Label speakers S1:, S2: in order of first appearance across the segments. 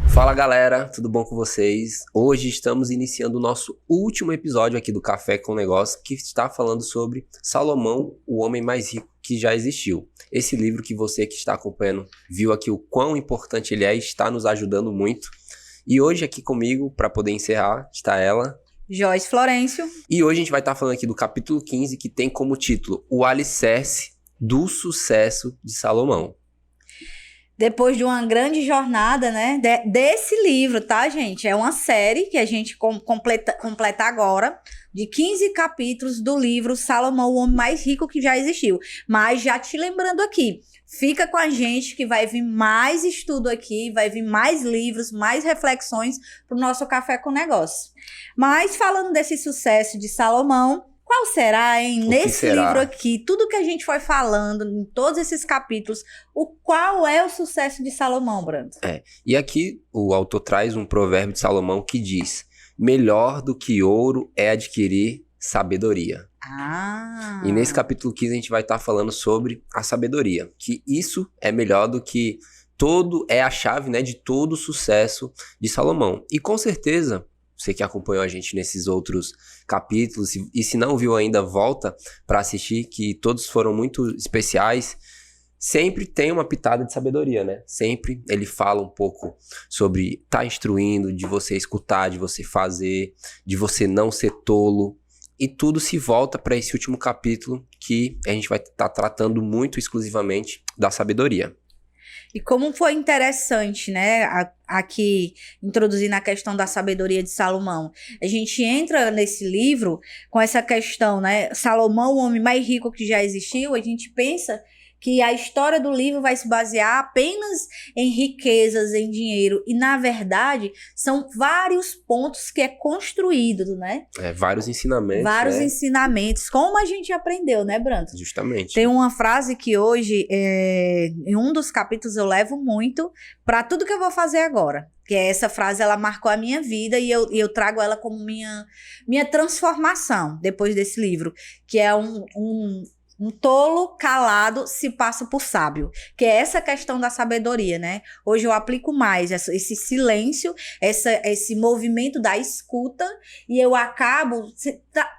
S1: Fala galera, tudo bom com vocês? Hoje estamos iniciando o nosso último episódio aqui do Café com Negócio, que está falando sobre Salomão, o homem mais rico que já existiu. Esse livro que você que está acompanhando viu aqui o quão importante ele é e está nos ajudando muito. E hoje aqui comigo, para poder encerrar, está ela,
S2: Joyce Florencio.
S1: E hoje a gente vai estar falando aqui do capítulo 15, que tem como título O Alicerce do Sucesso de Salomão.
S2: Depois de uma grande jornada, né, desse livro, tá, gente? É uma série que a gente completa agora, de 15 capítulos do livro Salomão, o homem mais rico que já existiu. Mas já te lembrando aqui, fica com a gente que vai vir mais estudo aqui, vai vir mais livros, mais reflexões pro nosso Café com Negócio. Mas falando desse sucesso de Salomão, qual será, hein? Nesse livro aqui, tudo que a gente foi falando, em todos esses capítulos, qual é o sucesso de Salomão, Brando?
S1: E aqui o autor traz um provérbio de Salomão que diz: melhor do que ouro é adquirir sabedoria. E nesse capítulo 15 a gente vai estar falando sobre a sabedoria, que isso é melhor do que é a chave, né, de todo o sucesso de Salomão. E com certeza, você que acompanhou a gente nesses outros capítulos, e se não viu ainda, volta para assistir, que todos foram muito especiais. Sempre tem uma pitada de sabedoria, né? Sempre ele fala um pouco sobre estar instruindo, de você escutar, de você fazer, de você não ser tolo. E tudo se volta para esse último capítulo, que a gente vai estar tratando muito exclusivamente da sabedoria.
S2: E como foi interessante, né, aqui introduzindo a questão da sabedoria de Salomão. A gente entra nesse livro com essa questão, né, Salomão, o homem mais rico que já existiu, a gente pensa que a história do livro vai se basear apenas em riquezas, em dinheiro. E, na verdade, são vários pontos que é construído, né?
S1: Vários ensinamentos.
S2: Vários ensinamentos. Como a gente aprendeu, né, Branto?
S1: Justamente.
S2: Tem uma frase que hoje, em um dos capítulos, eu levo muito para tudo que eu vou fazer agora. Que essa frase, ela marcou a minha vida e eu trago ela como minha transformação depois desse livro. Que é um tolo calado se passa por sábio, que é essa questão da sabedoria, né? Hoje eu aplico mais esse silêncio, esse movimento da escuta, e eu acabo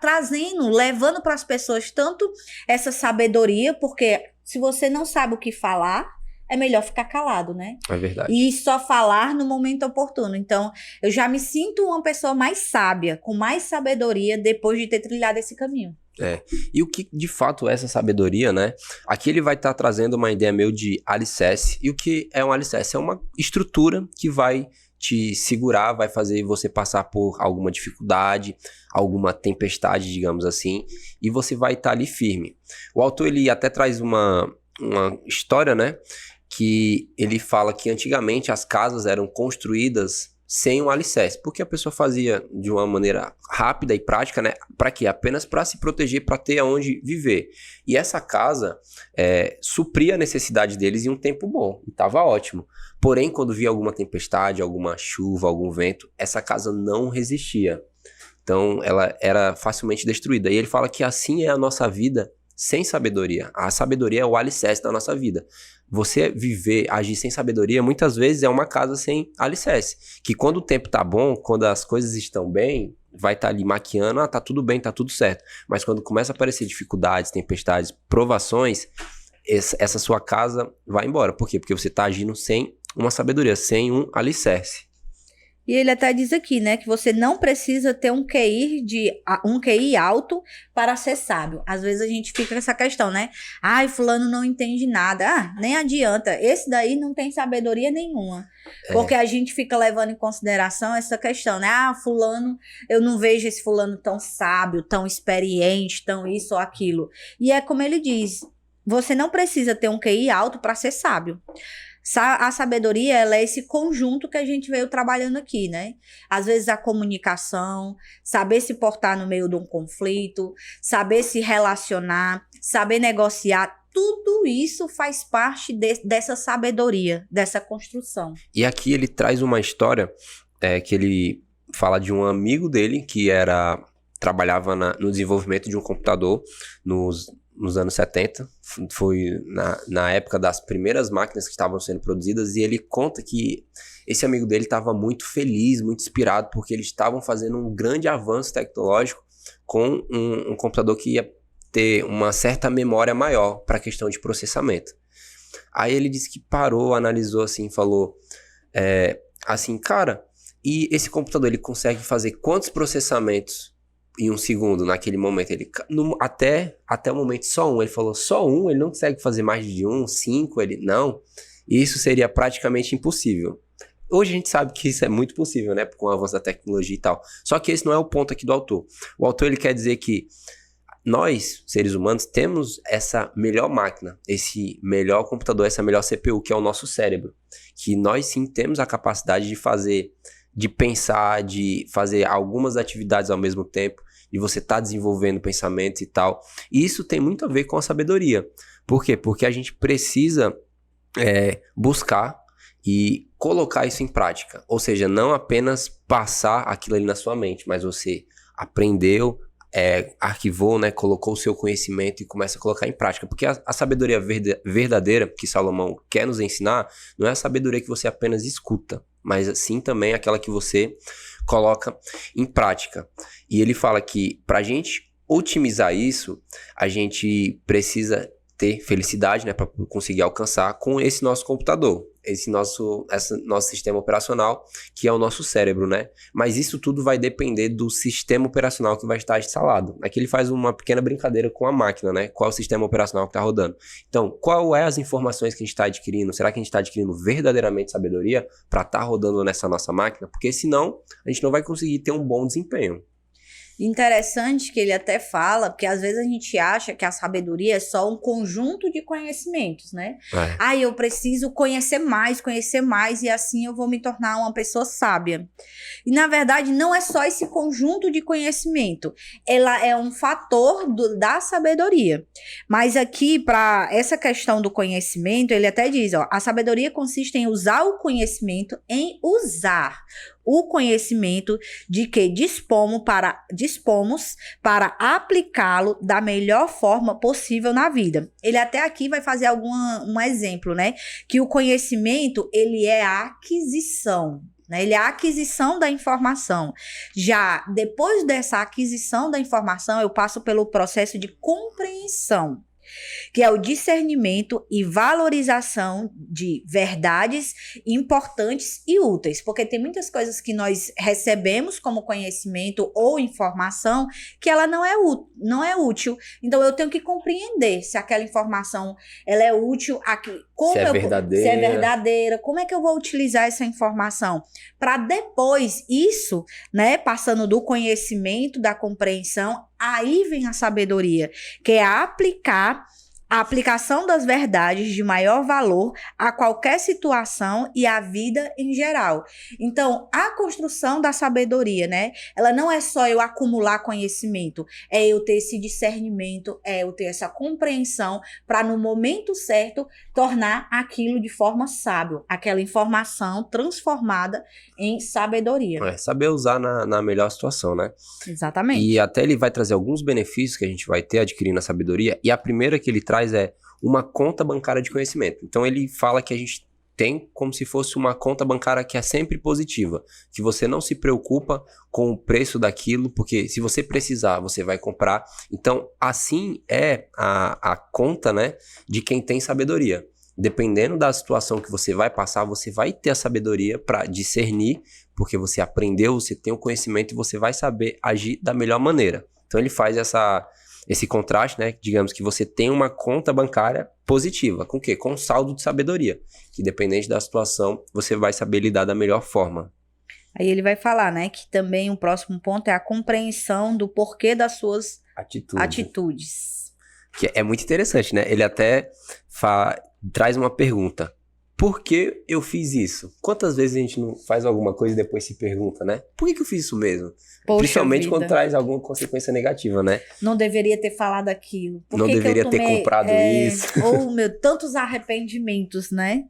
S2: trazendo, levando para as pessoas tanto essa sabedoria, porque se você não sabe o que falar, é melhor ficar calado, né?
S1: É verdade.
S2: E só falar no momento oportuno. Então, eu já me sinto uma pessoa mais sábia, com mais sabedoria, depois de ter trilhado esse caminho.
S1: E o que de fato é essa sabedoria, né? Aqui ele vai estar trazendo uma ideia meio de alicerce. E o que é um alicerce? É uma estrutura que vai te segurar, vai fazer você passar por alguma dificuldade, alguma tempestade, digamos assim, e você vai estar ali firme. O autor, ele até traz uma história, né? Que ele fala que antigamente as casas eram construídas sem um alicerce, porque a pessoa fazia de uma maneira rápida e prática, né? Para quê? Apenas para se proteger, para ter aonde viver. E essa casa supria a necessidade deles em um tempo bom, e estava ótimo. Porém, quando via alguma tempestade, alguma chuva, algum vento, essa casa não resistia. Então, ela era facilmente destruída. E ele fala que assim é a nossa vida sem sabedoria. A sabedoria é o alicerce da nossa vida. Você viver, agir sem sabedoria, muitas vezes é uma casa sem alicerce. Que quando o tempo tá bom, quando as coisas estão bem, vai estar ali maquiando, tá tudo bem, tá tudo certo. Mas quando começa a aparecer dificuldades, tempestades, provações, essa sua casa vai embora. Por quê? Porque você tá agindo sem uma sabedoria, sem um alicerce.
S2: E ele até diz aqui, né, que você não precisa ter um QI alto para ser sábio. Às vezes a gente fica com essa questão, né? Ai, fulano não entende nada. Nem adianta. Esse daí não tem sabedoria nenhuma. Porque a gente fica levando em consideração essa questão, né? Fulano, eu não vejo esse fulano tão sábio, tão experiente, tão isso ou aquilo. E é como ele diz, você não precisa ter um QI alto para ser sábio. A sabedoria, ela é esse conjunto que a gente veio trabalhando aqui, né? Às vezes a comunicação, saber se portar no meio de um conflito, saber se relacionar, saber negociar, tudo isso faz parte dessa sabedoria, dessa construção.
S1: E aqui ele traz uma história que ele fala de um amigo dele que trabalhava no desenvolvimento de um computador nos anos 70, foi na época das primeiras máquinas que estavam sendo produzidas, e ele conta que esse amigo dele estava muito feliz, muito inspirado, porque eles estavam fazendo um grande avanço tecnológico com um computador que ia ter uma certa memória maior para a questão de processamento. Aí ele disse que parou, analisou assim, falou assim, cara, e esse computador ele consegue fazer quantos processamentos em um segundo naquele momento? Até o momento só um. Ele falou, só um? Ele não consegue fazer mais de 5? Ele, não. Isso seria praticamente impossível. Hoje a gente sabe que isso é muito possível, né? Com o avanço da tecnologia e tal. Só que esse não é o ponto aqui do autor. O autor, ele quer dizer que nós, seres humanos, temos essa melhor máquina, esse melhor computador, essa melhor CPU, que é o nosso cérebro. Que nós sim temos a capacidade de fazer, de pensar, de fazer algumas atividades ao mesmo tempo, e você tá desenvolvendo pensamentos e tal. E isso tem muito a ver com a sabedoria. Por quê? Porque a gente precisa buscar e colocar isso em prática. Ou seja, não apenas passar aquilo ali na sua mente, mas você aprendeu, arquivou, né, colocou o seu conhecimento e começa a colocar em prática. Porque a sabedoria verdadeira que Salomão quer nos ensinar não é a sabedoria que você apenas escuta, mas sim também aquela que você coloca em prática. E ele fala que para a gente otimizar isso, a gente precisa ter felicidade, né, para conseguir alcançar com esse nosso computador, esse nosso sistema operacional, que é o nosso cérebro, né? Mas isso tudo vai depender do sistema operacional que vai estar instalado. Aqui ele faz uma pequena brincadeira com a máquina, né? Qual é o sistema operacional que está rodando? Então, qual é as informações que a gente está adquirindo? Será que a gente está adquirindo verdadeiramente sabedoria para estar rodando nessa nossa máquina? Porque senão, a gente não vai conseguir ter um bom desempenho.
S2: Interessante que ele até fala, porque às vezes a gente acha que a sabedoria é só um conjunto de conhecimentos, né? Eu preciso conhecer mais, e assim eu vou me tornar uma pessoa sábia. E na verdade não é só esse conjunto de conhecimento, ela é um fator da sabedoria. Mas aqui, para essa questão do conhecimento, ele até diz, a sabedoria consiste em usar o conhecimento, o conhecimento de que dispomos para aplicá-lo da melhor forma possível na vida. Ele até aqui vai fazer um exemplo, né? Que o conhecimento, ele é a aquisição, né? Ele é a aquisição da informação. Já depois dessa aquisição da informação, eu passo pelo processo de compreensão, que é o discernimento e valorização de verdades importantes e úteis, porque tem muitas coisas que nós recebemos como conhecimento ou informação que ela não é útil, então eu tenho que compreender se aquela informação ela é útil, se é verdadeira, como é que eu vou utilizar essa informação, para depois isso, né, passando do conhecimento, da compreensão, aí vem a sabedoria, que é a aplicação das verdades de maior valor a qualquer situação e à vida em geral. Então, a construção da sabedoria, né? Ela não é só eu acumular conhecimento, é eu ter esse discernimento, é eu ter essa compreensão para no momento certo tornar aquilo de forma sábia, aquela informação transformada em sabedoria.
S1: Saber usar na melhor situação, né?
S2: Exatamente.
S1: E até ele vai trazer alguns benefícios que a gente vai ter adquirindo a sabedoria, e a primeira que ele traz é uma conta bancária de conhecimento. Então ele fala que a gente tem como se fosse uma conta bancária que é sempre positiva, que você não se preocupa com o preço daquilo, porque se você precisar, você vai comprar. Então assim é a conta, né, de quem tem sabedoria. Dependendo da situação que você vai passar, você vai ter a sabedoria para discernir, porque você aprendeu, você tem o conhecimento e você vai saber agir da melhor maneira. Então ele faz esse contraste, né? Digamos que você tem uma conta bancária positiva. Com o quê? Com saldo de sabedoria. Que dependente da situação, você vai saber lidar da melhor forma.
S2: Aí ele vai falar, né? Que também o próximo ponto é a compreensão do porquê das suas atitudes.
S1: Que é muito interessante, né? Ele até traz uma pergunta. Por que eu fiz isso? Quantas vezes a gente não faz alguma coisa e depois se pergunta, né? Por que eu fiz isso mesmo?
S2: Poxa,
S1: principalmente
S2: vida.
S1: Quando traz alguma consequência negativa, né?
S2: Não deveria ter falado aquilo.
S1: Não deveria ter comprado isso.
S2: Tantos arrependimentos, né?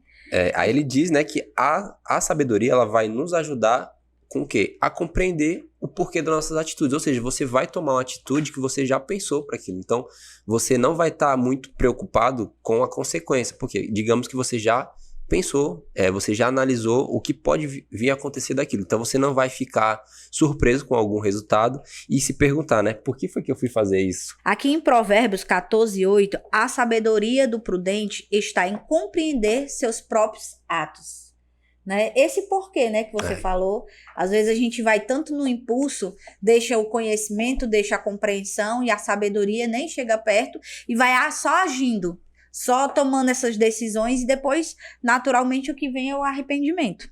S1: Aí ele diz, né, que a sabedoria ela vai nos ajudar com o quê? A compreender o porquê das nossas atitudes. Ou seja, você vai tomar uma atitude que você já pensou para aquilo. Então, você não vai estar muito preocupado com a consequência. Porque, digamos que você já pensou, você já analisou o que pode vir a acontecer daquilo. Então, você não vai ficar surpreso com algum resultado e se perguntar, né? Por que foi que eu fui fazer isso?
S2: Aqui em Provérbios 14:8, a sabedoria do prudente está em compreender seus próprios atos. Né? Esse porquê, né, que você falou, às vezes a gente vai tanto no impulso, deixa o conhecimento, deixa a compreensão e a sabedoria nem chega perto e vai só agindo, só tomando essas decisões e depois, naturalmente, o que vem é o arrependimento.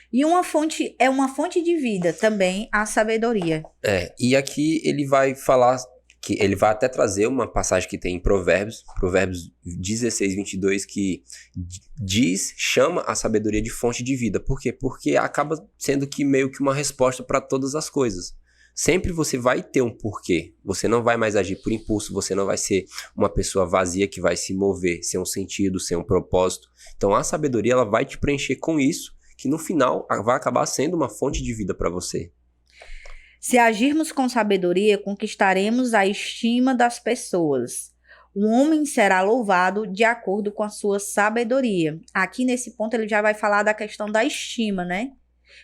S2: E uma fonte de vida também, a sabedoria.
S1: E aqui ele vai falar, que ele vai até trazer uma passagem que tem em Provérbios 16:22, que chama a sabedoria de fonte de vida. Por quê? Porque acaba sendo que meio que uma resposta para todas as coisas. Sempre você vai ter um porquê. Você não vai mais agir por impulso, você não vai ser uma pessoa vazia que vai se mover, sem um sentido, sem um propósito. Então a sabedoria ela vai te preencher com isso, que no final vai acabar sendo uma fonte de vida para você.
S2: Se agirmos com sabedoria, conquistaremos a estima das pessoas. O homem será louvado de acordo com a sua sabedoria. Aqui nesse ponto ele já vai falar da questão da estima, né?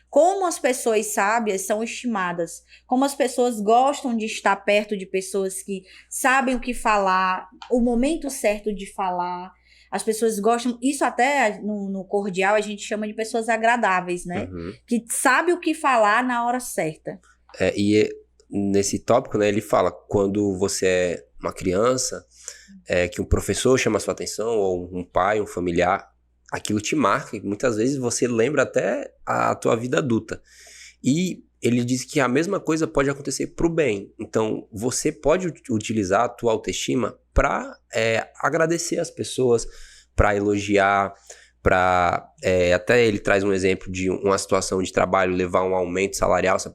S2: Como as pessoas sábias são estimadas, como as pessoas gostam de estar perto de pessoas que sabem o que falar, o momento certo de falar. As pessoas gostam, isso até no cordial a gente chama de pessoas agradáveis, né? Que sabem o que falar na hora certa.
S1: Nesse tópico, né, ele fala, quando você é uma criança, que um professor chama a sua atenção, ou um pai, um familiar, aquilo te marca, e muitas vezes você lembra até a tua vida adulta. E ele diz que a mesma coisa pode acontecer para o bem. Então, você pode utilizar a tua autoestima para agradecer as pessoas, para elogiar, até ele traz um exemplo de uma situação de trabalho, levar um aumento salarial se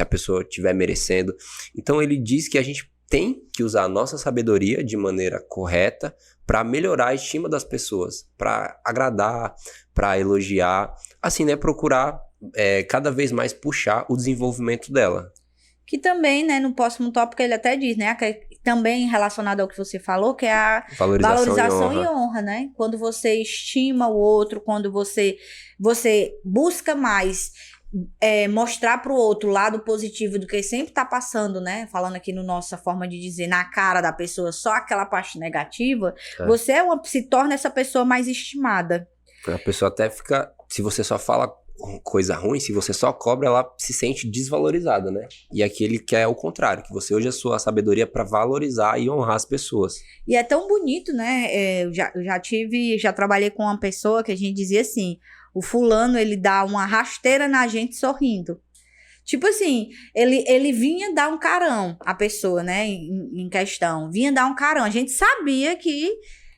S1: a pessoa estiver merecendo. Então ele diz que a gente tem que usar a nossa sabedoria de maneira correta para melhorar a estima das pessoas, para agradar, para elogiar, assim, né, procurar cada vez mais puxar o desenvolvimento dela.
S2: Que também, né, no próximo tópico ele até diz, né, também relacionado ao que você falou, que é a valorização e honra, né? Quando você estima o outro, quando você busca mais mostrar para o outro o lado positivo do que sempre está passando, né? Falando aqui no nossa forma de dizer, na cara da pessoa, só aquela parte negativa, você se torna essa pessoa mais estimada.
S1: A pessoa até fica, se você só fala coisa ruim, se você só cobra, ela se sente desvalorizada, né? E aqui ele quer o contrário, que você use a sua sabedoria para valorizar e honrar as pessoas.
S2: E é tão bonito, né? Eu já trabalhei com uma pessoa que a gente dizia assim, o fulano, ele dá uma rasteira na gente sorrindo. Tipo assim, ele vinha dar um carão, a pessoa, né, em questão, vinha dar um carão. A gente sabia que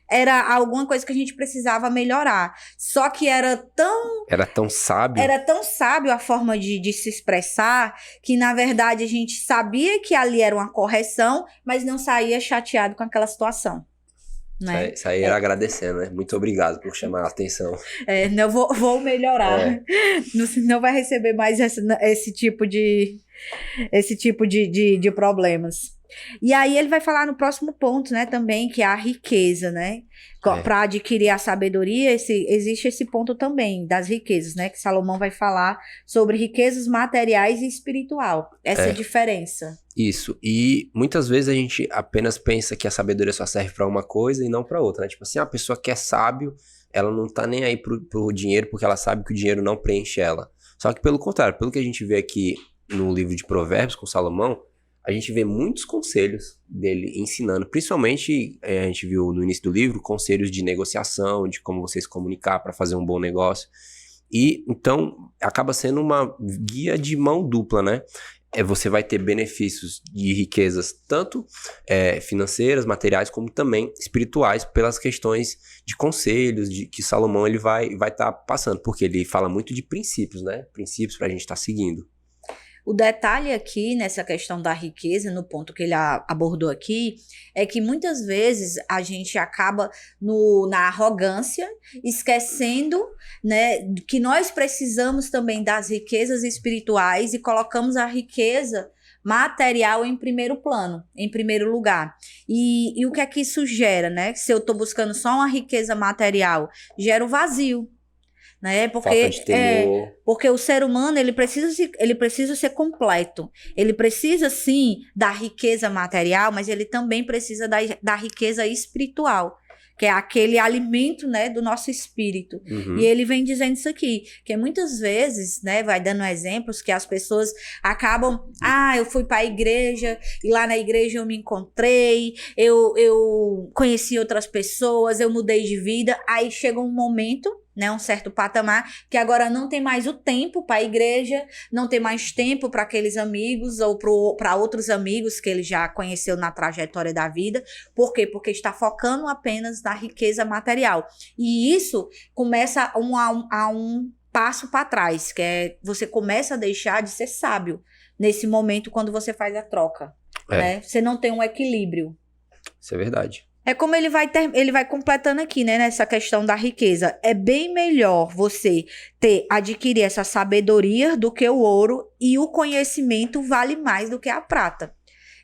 S2: era alguma coisa que a gente precisava melhorar. Só que era tão sábio a forma de se expressar, que na verdade a gente sabia que ali era uma correção, mas não saía chateado com aquela situação. Né?
S1: Isso aí era agradecendo, né? Muito obrigado por chamar a atenção.
S2: Eu vou melhorar. Não vai receber mais esse tipo de problemas. E aí ele vai falar no próximo ponto, né, também, que é a riqueza, né? Para adquirir a sabedoria, existe esse ponto também das riquezas, né? Que Salomão vai falar sobre riquezas materiais e espiritual. Essa diferença.
S1: Isso. E muitas vezes a gente apenas pensa que a sabedoria só serve para uma coisa e não para outra, né? Tipo assim, a pessoa que é sábio, ela não tá nem aí pro dinheiro, porque ela sabe que o dinheiro não preenche ela. Só que pelo contrário, pelo que a gente vê aqui no livro de Provérbios com Salomão, a gente vê muitos conselhos dele ensinando, principalmente, a gente viu no início do livro, conselhos de negociação, de como você se comunicar para fazer um bom negócio. E então acaba sendo uma guia de mão dupla, né? Você vai ter benefícios de riquezas, tanto financeiras, materiais, como também espirituais, pelas questões de conselhos que Salomão ele vai estar passando, porque ele fala muito de princípios, né? Princípios para a gente estar seguindo.
S2: O detalhe aqui, nessa questão da riqueza, no ponto que ele abordou aqui, é que muitas vezes a gente acaba na arrogância, esquecendo, né, que nós precisamos também das riquezas espirituais e colocamos a riqueza material em primeiro plano, em primeiro lugar. E o que é que isso gera, né? Se eu estou buscando só uma riqueza material, gera um vazio. Né?
S1: Falta de temor.
S2: Porque o ser humano ele precisa ser completo. Ele precisa sim da riqueza material, mas ele também precisa da riqueza espiritual, que é aquele alimento, né, do nosso espírito.
S1: Uhum.
S2: E ele vem dizendo isso aqui, que muitas vezes, né, vai dando exemplos que as pessoas acabam, eu fui para a igreja, e lá na igreja eu me encontrei, eu conheci outras pessoas, eu mudei de vida, aí chega um momento, né, um certo patamar, que agora não tem mais o tempo para a igreja, não tem mais tempo para aqueles amigos ou para outros amigos que ele já conheceu na trajetória da vida. Por quê? Porque está focando apenas na riqueza material. E isso começa a um passo para trás, que é você começa a deixar de ser sábio nesse momento quando você faz a troca. Né? Você não tem um equilíbrio.
S1: Isso é verdade.
S2: É como ele vai completando aqui, né, nessa questão da riqueza. É bem melhor você adquirir essa sabedoria do que o ouro, e o conhecimento vale mais do que a prata.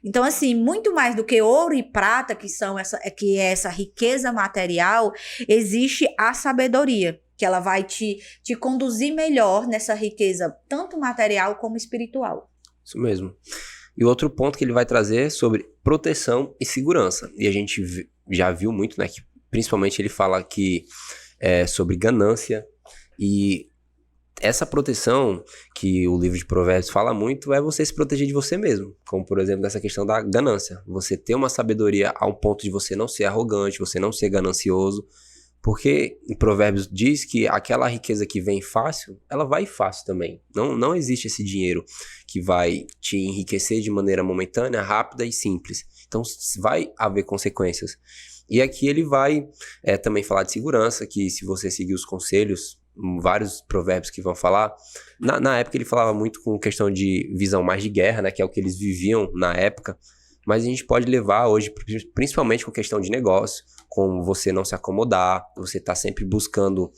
S2: Então, assim, muito mais do que ouro e prata, que é essa riqueza material, existe a sabedoria, que ela vai te conduzir melhor nessa riqueza, tanto material como espiritual.
S1: Isso mesmo. E outro ponto que ele vai trazer é sobre proteção e segurança. E a gente já viu muito, né? Que principalmente ele fala que sobre ganância. E essa proteção que o livro de Provérbios fala muito é você se proteger de você mesmo. Como, por exemplo, nessa questão da ganância. Você ter uma sabedoria ao ponto de você não ser arrogante, você não ser ganancioso. Porque em Provérbios diz que aquela riqueza que vem fácil, ela vai fácil também. Não existe esse dinheiro que vai te enriquecer de maneira momentânea, rápida e simples. Então vai haver consequências. E aqui ele vai também falar de segurança, que se você seguir os conselhos, vários provérbios que vão falar. Na época ele falava muito com questão de visão mais de guerra, né, que é o que eles viviam na época. Mas a gente pode levar hoje, principalmente com questão de negócio, como você não se acomodar, você está sempre buscando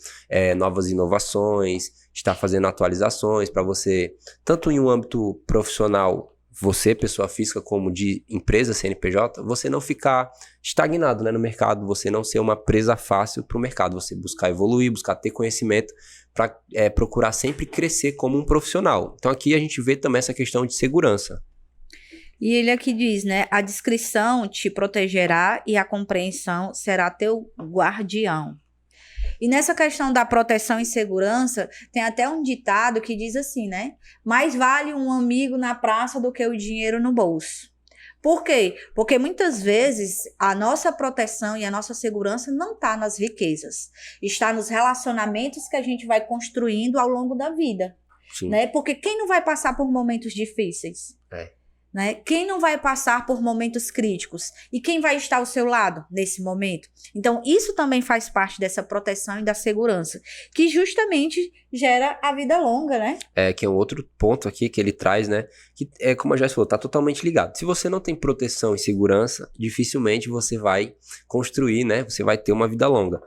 S1: novas inovações, está fazendo atualizações para você, tanto em um âmbito profissional, você, pessoa física, como de empresa, CNPJ, você não ficar estagnado, né, no mercado, você não ser uma presa fácil para o mercado, você buscar evoluir, buscar ter conhecimento para procurar sempre crescer como um profissional. Então aqui a gente vê também essa questão de segurança.
S2: E ele aqui diz, né? A discrição te protegerá e a compreensão será teu guardião. E nessa questão da proteção e segurança, tem até um ditado que diz assim, né? Mais vale um amigo na praça do que o dinheiro no bolso. Por quê? Porque muitas vezes a nossa proteção e a nossa segurança não está nas riquezas. Está nos relacionamentos que a gente vai construindo ao longo da vida.
S1: Sim.
S2: Né? Porque quem não vai passar por momentos difíceis? Né? Quem não vai passar por momentos críticos? E quem vai estar ao seu lado nesse momento? Então, isso também faz parte dessa proteção e da segurança, que justamente gera a vida longa, né?
S1: Que é um outro ponto aqui que ele traz, né? Que como a Joyce falou, tá totalmente ligado. Se você não tem proteção e segurança, dificilmente você vai construir, né? Você vai ter uma vida longa.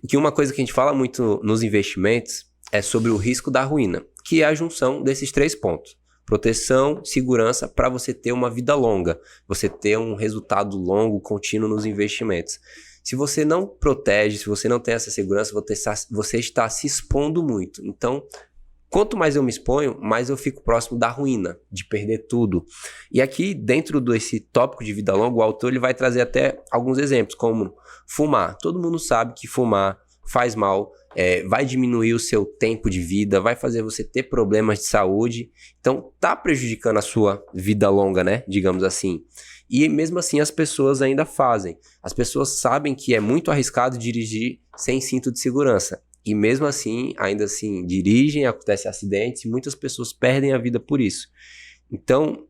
S1: Que uma coisa que a gente fala muito nos investimentos é sobre o risco da ruína, que é a junção desses 3 pontos. Proteção, segurança, para você ter uma vida longa, você ter um resultado longo, contínuo nos investimentos. Se você não protege, se você não tem essa segurança, você está se expondo muito. Então, quanto mais eu me exponho, mais eu fico próximo da ruína, de perder tudo. E aqui, dentro desse tópico de vida longa, o autor ele vai trazer até alguns exemplos, como fumar. Todo mundo sabe que fumar faz mal, vai diminuir o seu tempo de vida, vai fazer você ter problemas de saúde. Então, tá prejudicando a sua vida longa, né? Digamos assim. E mesmo assim, as pessoas ainda fazem. As pessoas sabem que é muito arriscado dirigir sem cinto de segurança. E mesmo assim, ainda assim, dirigem, acontecem acidentes e muitas pessoas perdem a vida por isso. Então,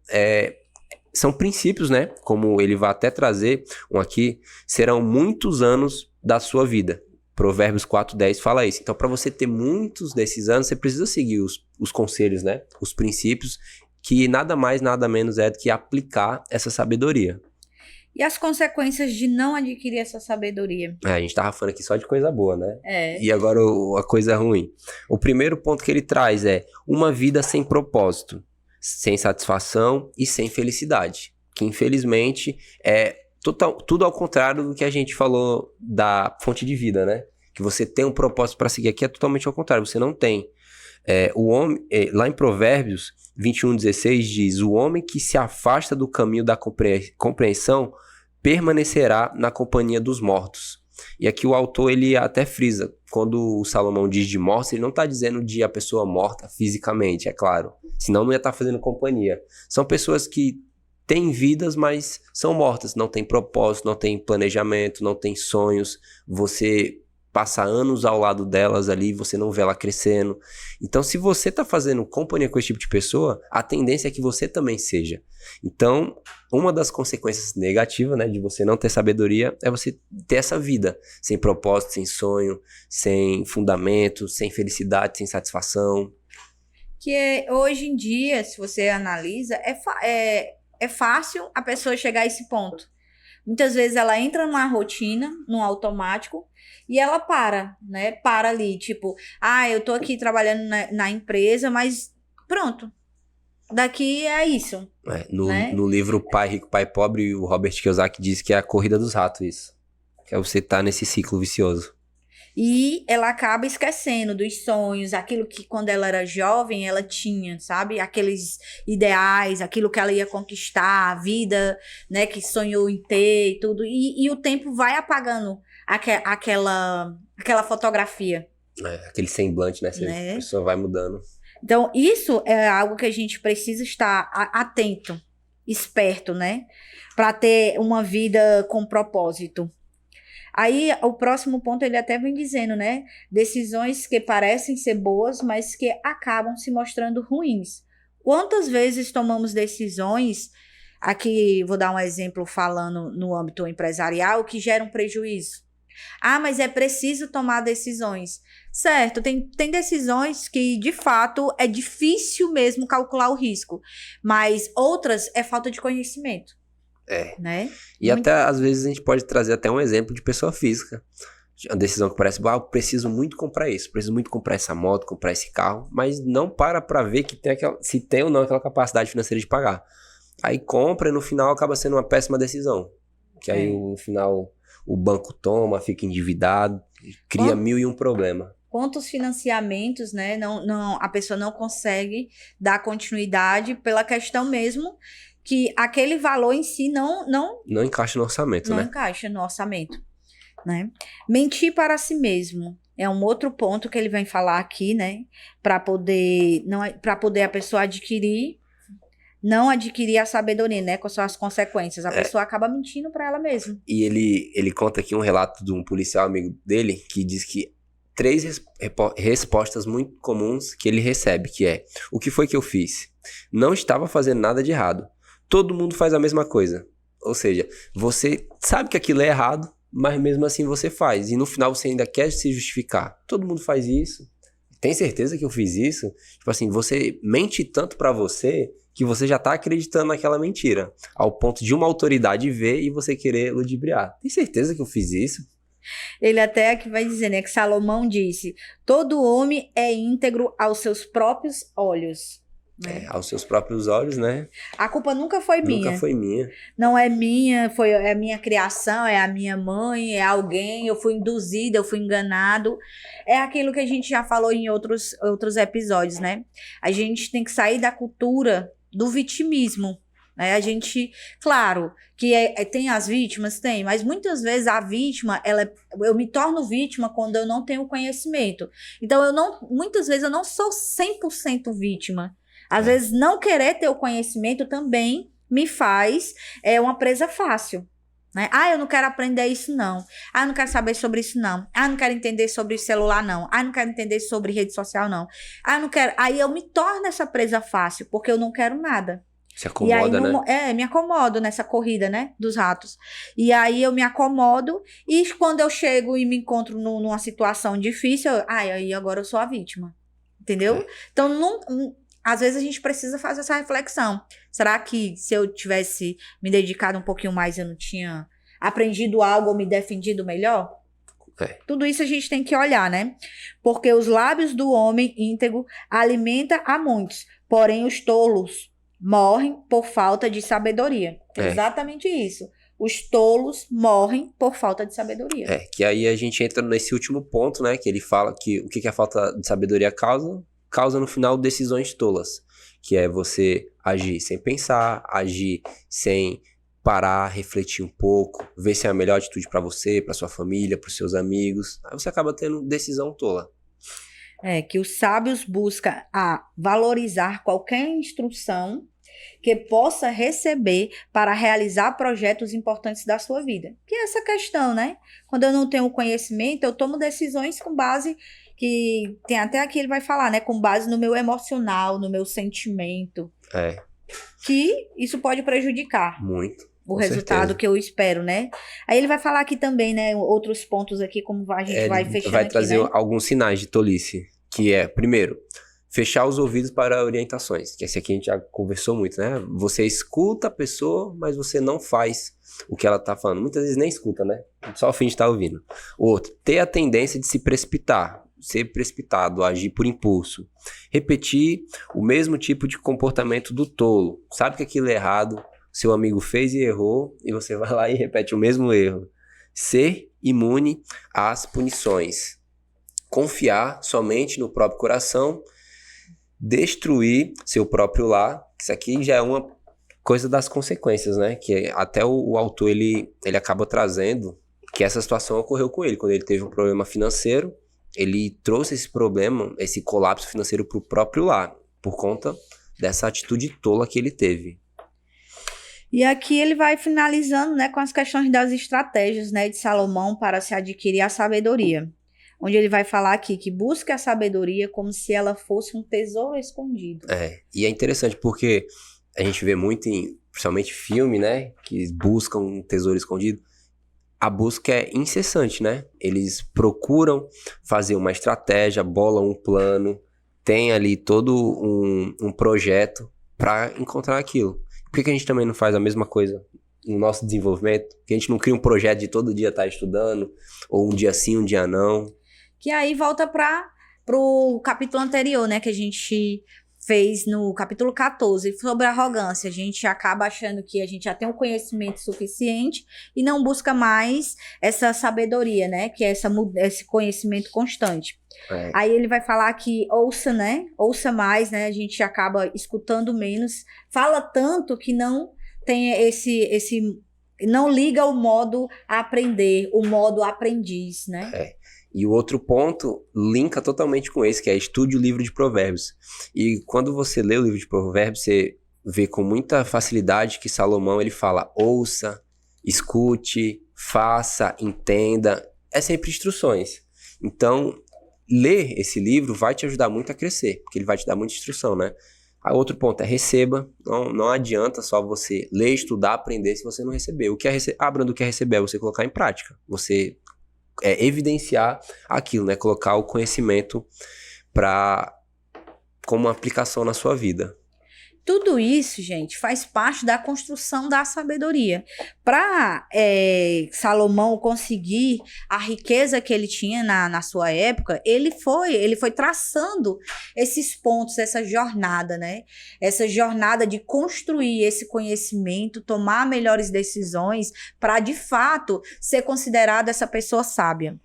S1: são princípios, né? Como ele vai até trazer um aqui, serão muitos anos da sua vida. Provérbios 4:10 fala isso. Então, para você ter muitos desses anos, você precisa seguir os conselhos, né? Os princípios que nada mais, nada menos é do que aplicar essa sabedoria.
S2: E as consequências de não adquirir essa sabedoria?
S1: A gente tava falando aqui só de coisa boa, né?
S2: É.
S1: E agora a coisa ruim. O primeiro ponto que ele traz é uma vida sem propósito, sem satisfação e sem felicidade. Que infelizmente é tudo ao contrário do que a gente falou da fonte de vida, né? Que você tem um propósito para seguir, aqui é totalmente ao contrário, você não tem. O homem, lá em Provérbios 21:16 diz: o homem que se afasta do caminho da compreensão permanecerá na companhia dos mortos. E aqui o autor ele até frisa, quando o Salomão diz de morte, ele não está dizendo de a pessoa morta fisicamente, é claro, senão não ia estar fazendo companhia. São pessoas que têm vidas, mas são mortas, não tem propósito, não tem planejamento, não tem sonhos, você passa anos ao lado delas ali, você não vê ela crescendo. Então, se você tá fazendo companhia com esse tipo de pessoa, a tendência é que você também seja. Então, uma das consequências negativas, né, de você não ter sabedoria é você ter essa vida sem propósito, sem sonho, sem fundamento, sem felicidade, sem satisfação.
S2: Hoje em dia, se você analisa, é fácil a pessoa chegar a esse ponto. Muitas vezes ela entra numa rotina, num automático, e ela para, né? Para ali, tipo, eu tô aqui trabalhando na empresa, mas pronto. Daqui é isso. né?
S1: No livro Pai Rico, Pai Pobre, o Robert Kiyosaki diz que é a corrida dos ratos isso. Que é você estar nesse ciclo vicioso.
S2: E ela acaba esquecendo dos sonhos, aquilo que quando ela era jovem ela tinha, sabe? Aqueles ideais, aquilo que ela ia conquistar, a vida, né, que sonhou em ter e tudo. E o tempo vai apagando aquela fotografia.
S1: Aquele semblante, né? A pessoa vai mudando.
S2: Então, isso é algo que a gente precisa estar atento, esperto, né? Para ter uma vida com propósito. Aí, o próximo ponto, ele até vem dizendo, né? Decisões que parecem ser boas, mas que acabam se mostrando ruins. Quantas vezes tomamos decisões, aqui vou dar um exemplo falando no âmbito empresarial, que geram prejuízo. Mas é preciso tomar decisões. Certo, tem decisões que, de fato, é difícil mesmo calcular o risco. Mas outras é falta de conhecimento. Né?
S1: E até às vezes a gente pode trazer até um exemplo de pessoa física. Uma decisão que parece, eu preciso muito comprar isso, preciso muito comprar essa moto, comprar esse carro, mas não para ver que se tem ou não aquela capacidade financeira de pagar. Aí compra e no final acaba sendo uma péssima decisão. Que aí no final o banco toma, fica endividado, cria 1001 problema.
S2: Quantos financiamentos, né? A pessoa não consegue dar continuidade pela questão mesmo que aquele valor em si não
S1: encaixa no orçamento,
S2: não encaixa no orçamento, né? Mentir para si mesmo é um outro ponto que ele vem falar aqui, né? Para poder a pessoa não adquirir a sabedoria, né? Quais são as consequências? A pessoa acaba mentindo para ela mesma.
S1: E ele conta aqui um relato de um policial amigo dele que diz que 3 respostas muito comuns que ele recebe, que é: o que foi que eu fiz? Não estava fazendo nada de errado. Todo mundo faz a mesma coisa. Ou seja, você sabe que aquilo é errado, mas mesmo assim você faz. E no final você ainda quer se justificar. Todo mundo faz isso. Tem certeza que eu fiz isso? Tipo assim, você mente tanto pra você que você já tá acreditando naquela mentira. Ao ponto de uma autoridade ver e você querer ludibriar. Tem certeza que eu fiz isso?
S2: Ele até aqui vai dizer, né, que Salomão disse: todo homem é íntegro aos seus próprios olhos. Né?
S1: Aos seus próprios olhos, né?
S2: A culpa nunca foi minha.
S1: Nunca foi minha.
S2: Não é minha, é a minha criação, é a minha mãe, é alguém, eu fui induzida, eu fui enganado. É aquilo que a gente já falou em outros episódios, né? A gente tem que sair da cultura do vitimismo. Né? A gente, claro, que tem as vítimas, tem, mas muitas vezes a vítima, eu me torno vítima quando eu não tenho conhecimento. Então, muitas vezes eu não sou 100% vítima. Às vezes, não querer ter o conhecimento também me faz uma presa fácil. Né? Eu não quero aprender isso, não. Eu não quero saber sobre isso, não. Eu não quero entender sobre celular, não. Eu não quero entender sobre rede social, não. Eu não quero. Aí eu me torno essa presa fácil, porque eu não quero nada.
S1: Se acomoda,
S2: né? Me acomodo nessa corrida, né, dos ratos. E aí eu me acomodo e quando eu chego e me encontro numa situação difícil, aí agora eu sou a vítima. Entendeu? Então, às vezes a gente precisa fazer essa reflexão. Será que se eu tivesse me dedicado um pouquinho mais, eu não tinha aprendido algo ou me defendido melhor? Tudo isso a gente tem que olhar, né? Porque os lábios do homem íntegro alimenta a muitos, porém os tolos morrem por falta de sabedoria. Exatamente isso. Os tolos morrem por falta de sabedoria.
S1: Que aí a gente entra nesse último ponto, né? Que ele fala que o que a falta de sabedoria causa? Causa no final decisões tolas. Que é você agir sem pensar, agir sem parar, refletir um pouco, ver se é a melhor atitude para você, para sua família, para os seus amigos. Aí você acaba tendo decisão tola.
S2: Que os sábios buscam valorizar qualquer instrução que possa receber para realizar projetos importantes da sua vida. Que é essa questão, né? Quando eu não tenho conhecimento, eu tomo decisões com base, que tem até aqui ele vai falar, né? Com base no meu emocional, no meu sentimento. Que isso pode prejudicar.
S1: Muito.
S2: O resultado que eu espero, né? Aí ele vai falar aqui também, né? Outros pontos aqui, como a gente vai fechando
S1: vai
S2: aqui,
S1: trazer
S2: né?
S1: alguns sinais de tolice. Que é, primeiro, fechar os ouvidos para orientações. Que esse aqui a gente já conversou muito, né? Você escuta a pessoa, mas você não faz o que ela tá falando. Muitas vezes nem escuta, né? Só o fim de estar ouvindo. O outro, ter a tendência de se precipitar. Ser precipitado, agir por impulso. Repetir o mesmo tipo de comportamento do tolo. Sabe que aquilo é errado, seu amigo fez e errou, e você vai lá e repete o mesmo erro. Ser imune às punições. Confiar somente no próprio coração. Destruir seu próprio lar. Isso aqui já é uma coisa das consequências, né? Que até o autor, ele acaba trazendo que essa situação ocorreu com ele. Quando ele teve um problema financeiro, ele trouxe esse problema, esse colapso financeiro para o próprio lar, por conta dessa atitude tola que ele teve.
S2: E aqui ele vai finalizando, né, com as questões das estratégias, né, de Salomão para se adquirir a sabedoria. Onde ele vai falar aqui que busca a sabedoria como se ela fosse um tesouro escondido.
S1: E é interessante porque a gente vê muito em, principalmente filme, né, que buscam um tesouro escondido. A busca é incessante, né? Eles procuram fazer uma estratégia, bolam um plano, tem ali todo um projeto para encontrar aquilo. Por que a gente também não faz a mesma coisa no nosso desenvolvimento? Por que a gente não cria um projeto de todo dia estar estudando, ou um dia sim, um dia não?
S2: Que aí volta pro capítulo anterior, né? Que a gente fez no capítulo 14, sobre a arrogância. A gente acaba achando que a gente já tem um conhecimento suficiente e não busca mais essa sabedoria, né? Que é esse conhecimento constante. Aí ele vai falar que ouça, né? Ouça mais, né? A gente acaba escutando menos. Fala tanto que não tem não liga o modo a aprender, o modo aprendiz, né?
S1: E o outro ponto linka totalmente com esse, que é estude o livro de Provérbios. E quando você lê o livro de Provérbios, você vê com muita facilidade que Salomão ele fala: ouça, escute, faça, entenda. É sempre instruções. Então, ler esse livro vai te ajudar muito a crescer, porque ele vai te dar muita instrução, né? Outro ponto é receba. Não adianta só você ler, estudar, aprender se você não receber. O que é Abraham, do que é receber é você colocar em prática. Você evidenciar aquilo, né? Colocar o conhecimento como uma aplicação na sua vida.
S2: Tudo isso, gente, faz parte da construção da sabedoria. Para Salomão conseguir a riqueza que ele tinha na sua época, ele foi traçando esses pontos, essa jornada, né? Essa jornada de construir esse conhecimento, tomar melhores decisões para, de fato, ser considerado essa pessoa sábia.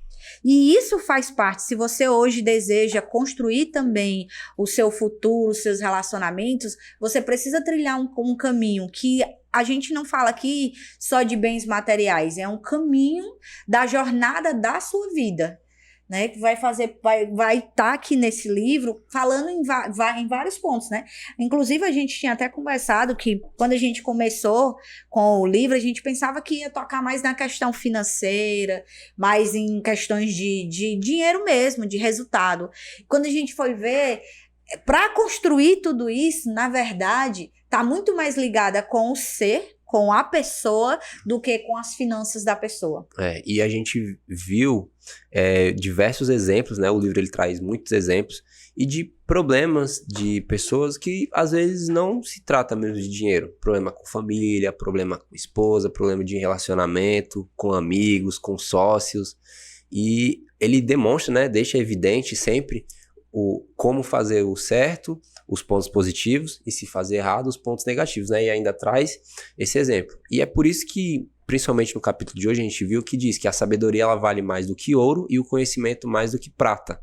S2: E isso faz parte. Se você hoje deseja construir também o seu futuro, os seus relacionamentos, você precisa trilhar um caminho que a gente não fala aqui só de bens materiais, é um caminho da jornada da sua vida, né? Que vai estar aqui nesse livro falando em vários pontos, né? Inclusive, a gente tinha até conversado que quando a gente começou com o livro, a gente pensava que ia tocar mais na questão financeira, mais em questões de dinheiro mesmo, de resultado. Quando a gente foi ver, para construir tudo isso, na verdade, está muito mais ligada com o ser, com a pessoa do que com as finanças da pessoa.
S1: E a gente viu diversos exemplos, né? O livro ele traz muitos exemplos e de problemas de pessoas que às vezes não se trata mesmo de dinheiro. Problema com família, problema com esposa, problema de relacionamento, com amigos, com sócios. E ele demonstra, né? Deixa evidente sempre como fazer o certo, os pontos positivos, e se fazer errado, os pontos negativos, né? E ainda traz esse exemplo. E é por isso que, principalmente no capítulo de hoje, a gente viu que diz que a sabedoria ela vale mais do que ouro e o conhecimento mais do que prata.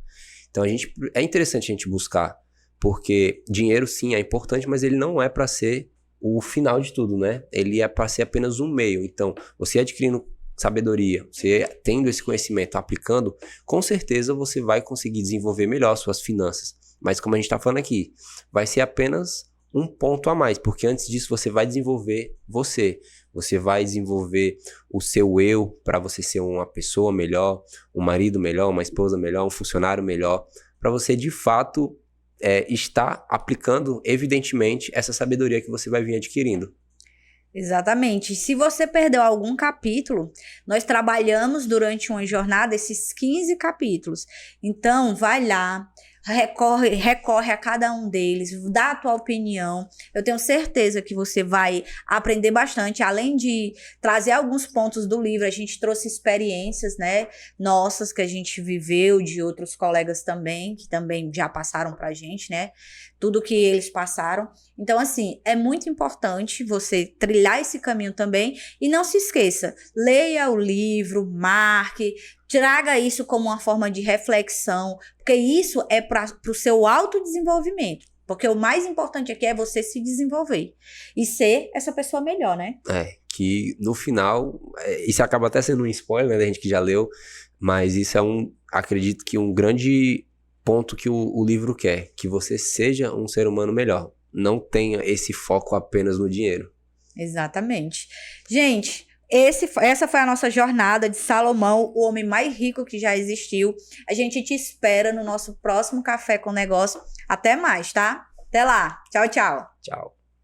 S1: Então é interessante a gente buscar, porque dinheiro sim é importante, mas ele não é para ser o final de tudo, né? Ele é para ser apenas um meio. Então, você adquirindo sabedoria, você tendo esse conhecimento, aplicando, com certeza você vai conseguir desenvolver melhor suas finanças. Mas como a gente está falando aqui, vai ser apenas um ponto a mais, porque antes disso você vai desenvolver você vai desenvolver o seu eu para você ser uma pessoa melhor, um marido melhor, uma esposa melhor, um funcionário melhor, para você de fato estar aplicando evidentemente essa sabedoria que você vai vir adquirindo.
S2: Exatamente. Se você perdeu algum capítulo, nós trabalhamos durante uma jornada esses 15 capítulos. Então, vai lá, recorre a cada um deles, dá a tua opinião. Eu tenho certeza que você vai aprender bastante. Além de trazer alguns pontos do livro, a gente trouxe experiências, né, nossas que a gente viveu, de outros colegas também, que também já passaram pra gente, né? Tudo que eles passaram. Então, assim, é muito importante você trilhar esse caminho também. E não se esqueça, leia o livro, marque, traga isso como uma forma de reflexão, porque isso é para o seu autodesenvolvimento. Porque o mais importante aqui é você se desenvolver e ser essa pessoa melhor, né?
S1: Que no final, isso acaba até sendo um spoiler, né, da gente que já leu, mas isso é acredito que um grande ponto que o livro quer, que você seja um ser humano melhor. Não tenha esse foco apenas no dinheiro.
S2: Exatamente. Gente, essa foi a nossa jornada de Salomão, o homem mais rico que já existiu. A gente te espera no nosso próximo Café com Negócio. Até mais, tá? Até lá. Tchau, tchau.
S1: Tchau.